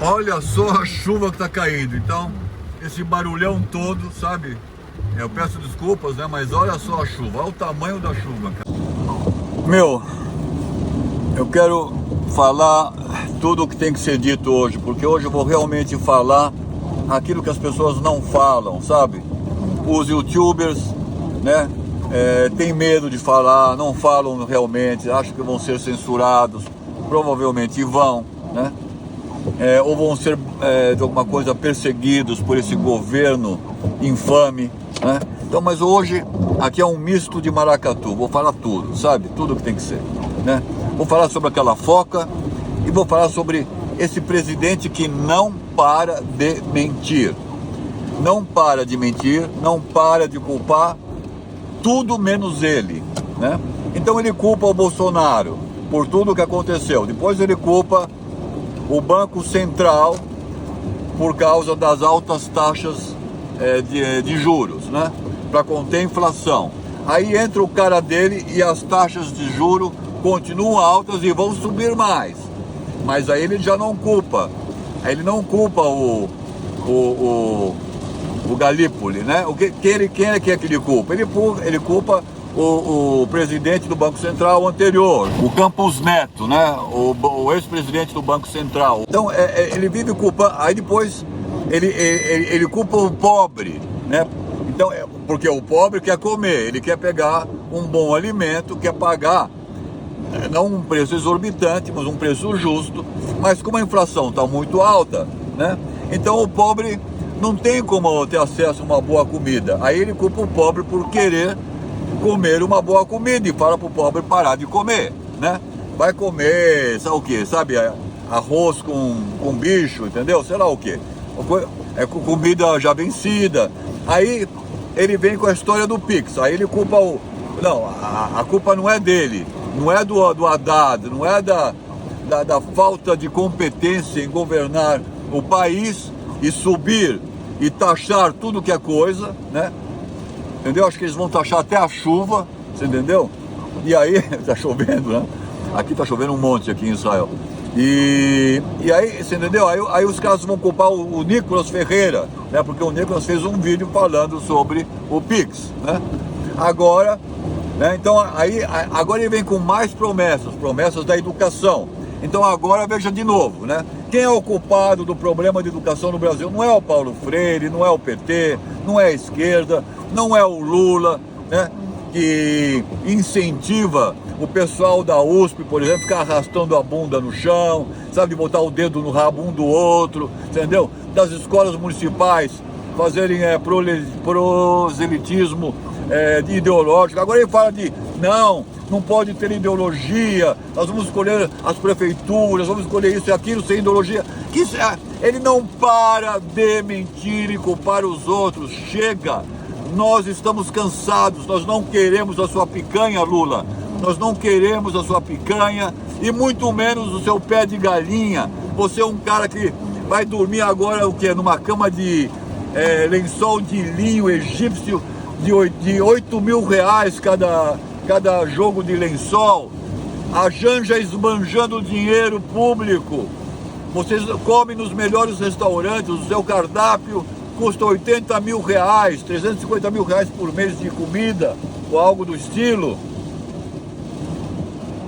Olha só a chuva que tá caindo. Então, esse barulhão todo, sabe? Eu peço desculpas, né? Mas olha só a chuva. Olha o tamanho da chuva, cara. Meu, eu quero falar tudo o que tem que ser dito hoje, porque hoje eu vou realmente falar aquilo que as pessoas não falam, sabe? Os youtubers, né? Tem medo de falar, não falam realmente, acham que vão ser censurados, provavelmente vão, né? Ou vão ser de alguma coisa perseguidos por esse governo infame, né? Então, mas hoje aqui é um misto de maracatu, vou falar tudo, sabe? Tudo que tem que ser, né? Vou falar sobre aquela foca e vou falar sobre esse presidente que não para de mentir. Não para de mentir, não para de culpar tudo menos ele, né? Então ele culpa o Bolsonaro por tudo que aconteceu. Depois ele culpa o Banco Central por causa das altas taxas de juros, né? Para conter a inflação. Aí entra o cara dele e as taxas de juros continuam altas e vão subir mais. Mas aí ele já não culpa. Aí ele não culpa o Galípoli, né? Quem é que ele culpa? Ele culpa o presidente do Banco Central anterior, o Campos Neto, né? O ex-presidente do Banco Central. Então, ele vive culpando. Aí depois ele culpa o pobre, né? Então, porque o pobre quer comer, ele quer pegar um bom alimento, quer pagar não um preço exorbitante, mas um preço justo. Mas como a inflação está muito alta, né? Então o pobre não tem como ter acesso a uma boa comida. Aí ele culpa o pobre por querer comer uma boa comida e fala para o pobre parar de comer, né? Vai comer, sabe o que? Sabe, arroz com bicho, entendeu? Sei lá o que. Comida já vencida. Aí ele vem com a história do Pix. Aí ele culpa o... Não, a culpa não é dele. Não é do Haddad, não é da falta de competência em governar o país e subir e taxar tudo que é coisa, né? Entendeu? Acho que eles vão taxar até a chuva, você entendeu? E aí, tá chovendo, né? Aqui tá chovendo um monte aqui em Israel. E aí, você entendeu? Aí os caras vão culpar o Nicolas Ferreira, né? Porque o Nicolas fez um vídeo falando sobre o Pix, né? Agora, né? Então, agora ele vem com mais promessas da educação. Então agora veja de novo, né? Quem é o culpado do problema de educação no Brasil? Não é o Paulo Freire, não é o PT, não é a esquerda, não é o Lula, né? Que incentiva o pessoal da USP, por exemplo, ficar arrastando a bunda no chão, sabe, de botar o dedo no rabo um do outro, entendeu? Das escolas municipais fazerem proselitismo ideológico. Agora ele fala de não pode ter ideologia, nós vamos escolher as prefeituras, vamos escolher isso e aquilo sem ideologia. Ele não para de mentir e culpar os outros. Chega, nós estamos cansados, nós não queremos a sua picanha, Lula, nós não queremos a sua picanha e muito menos o seu pé de galinha. Você é um cara que vai dormir agora o quê? Numa cama de lençol de linho egípcio de 8 mil reais cada jogo de lençol, a Janja esbanjando dinheiro público. Vocês comem nos melhores restaurantes, o seu cardápio custa 80 mil reais, 350 mil reais por mês de comida, ou algo do estilo,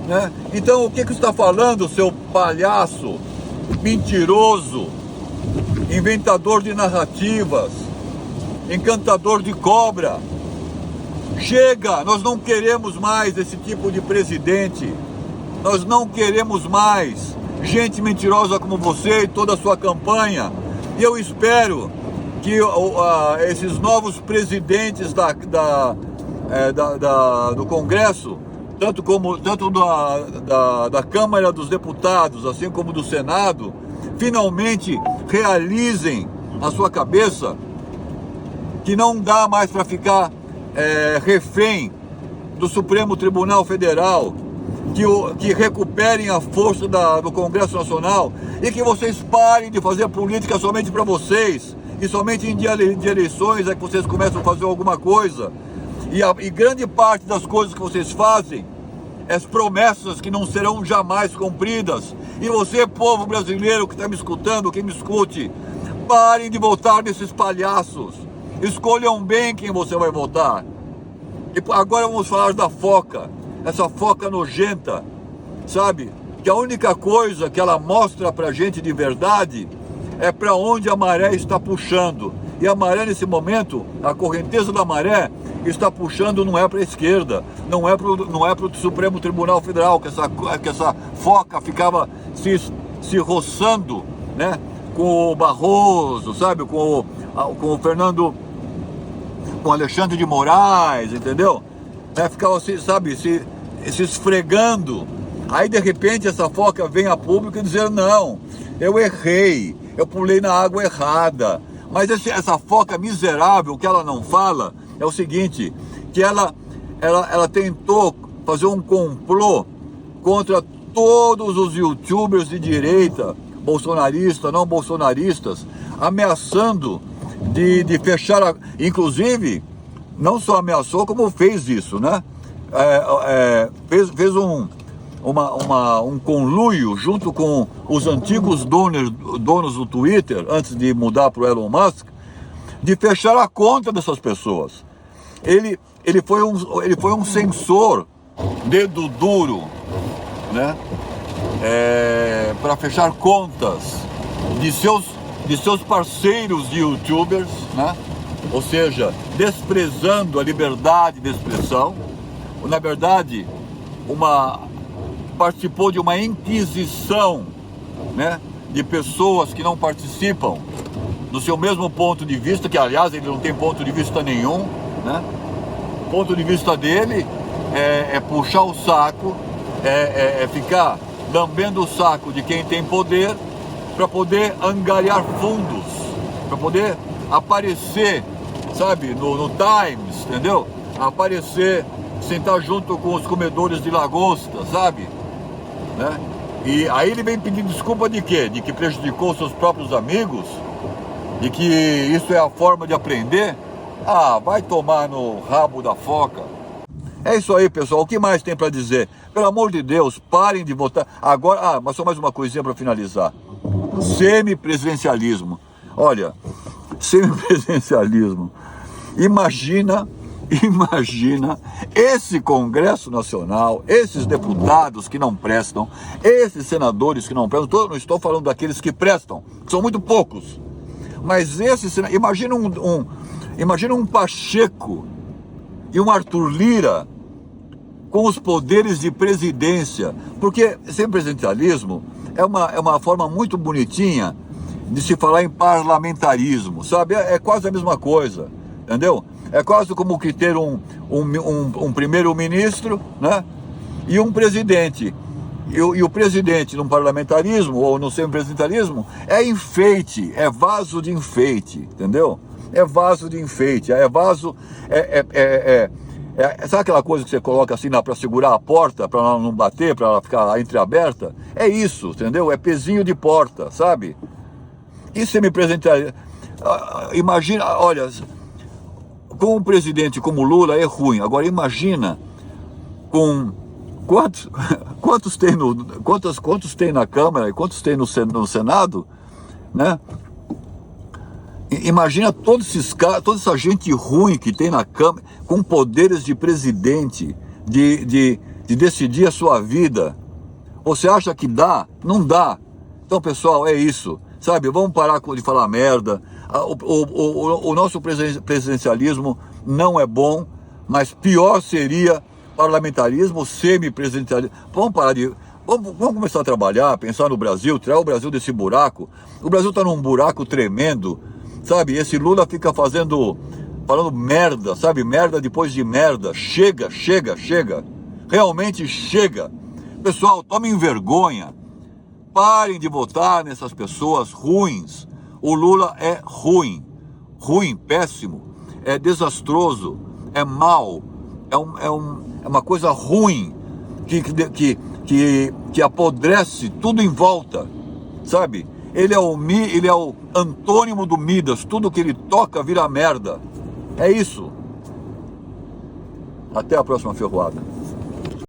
né? Então o que você está falando, seu palhaço, mentiroso, inventador de narrativas, encantador de cobra? Chega, nós não queremos mais esse tipo de presidente, nós não queremos mais gente mentirosa como você e toda a sua campanha. E eu espero que esses novos presidentes do Congresso, tanto da Câmara dos Deputados, assim como do Senado, finalmente realizem na sua cabeça que não dá mais para ficar refém do Supremo Tribunal Federal, que recuperem a força do Congresso Nacional e que vocês parem de fazer política somente para vocês e somente em dia de eleições é que vocês começam a fazer alguma coisa. E grande parte das coisas que vocês fazem as promessas que não serão jamais cumpridas. E você, povo brasileiro que está me escutando, que me escute, parem de votar nesses palhaços. Escolham bem quem você vai votar. E agora vamos falar da foca, essa foca nojenta, sabe? Que a única coisa que ela mostra pra gente de verdade é para onde a maré está puxando. E a maré nesse momento, a correnteza da maré está puxando, não é para a esquerda, não é para o Supremo Tribunal Federal, que essa foca ficava se roçando, né, com o Barroso, sabe, com o Fernando, com o Alexandre de Moraes, entendeu? Ficava assim, sabe, se esfregando. Aí de repente essa foca vem a público e dizer: não, eu errei, eu pulei na água errada. Mas essa foca miserável, o que ela não fala é o seguinte, que ela tentou fazer um complô contra todos os youtubers de direita, bolsonaristas, não bolsonaristas, ameaçando de fechar, inclusive, não só ameaçou, como fez isso, né? Fez um conluio junto com os antigos donos do Twitter, antes de mudar para o Elon Musk, de fechar a conta dessas pessoas. Ele foi um censor, dedo duro, né? Para fechar contas de seus parceiros de youtubers, né? Ou seja, desprezando a liberdade de expressão. Na verdade, participou de uma inquisição, né, de pessoas que não participam do seu mesmo ponto de vista, que aliás ele não tem ponto de vista nenhum, né? O ponto de vista dele é puxar o saco, ficar lambendo o saco de quem tem poder, para poder angariar fundos, para poder aparecer, sabe, no Times, entendeu? Aparecer, sentar junto com os comedores de lagosta, sabe? Né? E aí ele vem pedir desculpa de quê? De que prejudicou seus próprios amigos? De que isso é a forma de aprender? Ah, vai tomar no rabo da foca. É isso aí, pessoal. O que mais tem para dizer? Pelo amor de Deus, parem de votar. Agora, mas só mais uma coisinha para finalizar. Semipresidencialismo. Olha, semipresidencialismo. Imagina esse Congresso Nacional, esses deputados que não prestam, esses senadores que não prestam, não estou falando daqueles que prestam, que são muito poucos, mas imagina um Pacheco e um Arthur Lira com os poderes de presidência, porque semipresidencialismo é uma forma muito bonitinha de se falar em parlamentarismo, sabe? É quase a mesma coisa, entendeu? É quase como que ter um primeiro-ministro, né? E um presidente. E o presidente num parlamentarismo ou no semipresidencialismo é enfeite, é vaso de enfeite, entendeu? É vaso de enfeite, sabe aquela coisa que você coloca assim para segurar a porta, para ela não bater, para ela ficar entreaberta? É isso, entendeu? É pezinho de porta, sabe? E semipresidencialismo, imagina, olha, com um presidente como Lula é ruim. Agora imagina com quantos tem na Câmara e quantos tem no Senado, né? Imagina todos esses caras, toda essa gente ruim que tem na Câmara, com poderes de presidente, de decidir a sua vida. Você acha que dá? Não dá. Então, pessoal, é isso. Sabe, vamos parar de falar merda. O nosso presidencialismo não é bom, mas pior seria parlamentarismo, semipresidencialismo. Vamos começar a trabalhar, pensar no Brasil, tirar o Brasil desse buraco. O Brasil está num buraco tremendo, sabe? Esse Lula fica falando merda, sabe? Merda depois de merda. Chega. Realmente chega. Pessoal, tomem vergonha. Parem de votar nessas pessoas ruins. O Lula é ruim, péssimo, é desastroso, é mau, é uma coisa ruim que apodrece tudo em volta, sabe? Ele é o antônimo do Midas, tudo que ele toca vira merda. É isso. Até a próxima ferroada.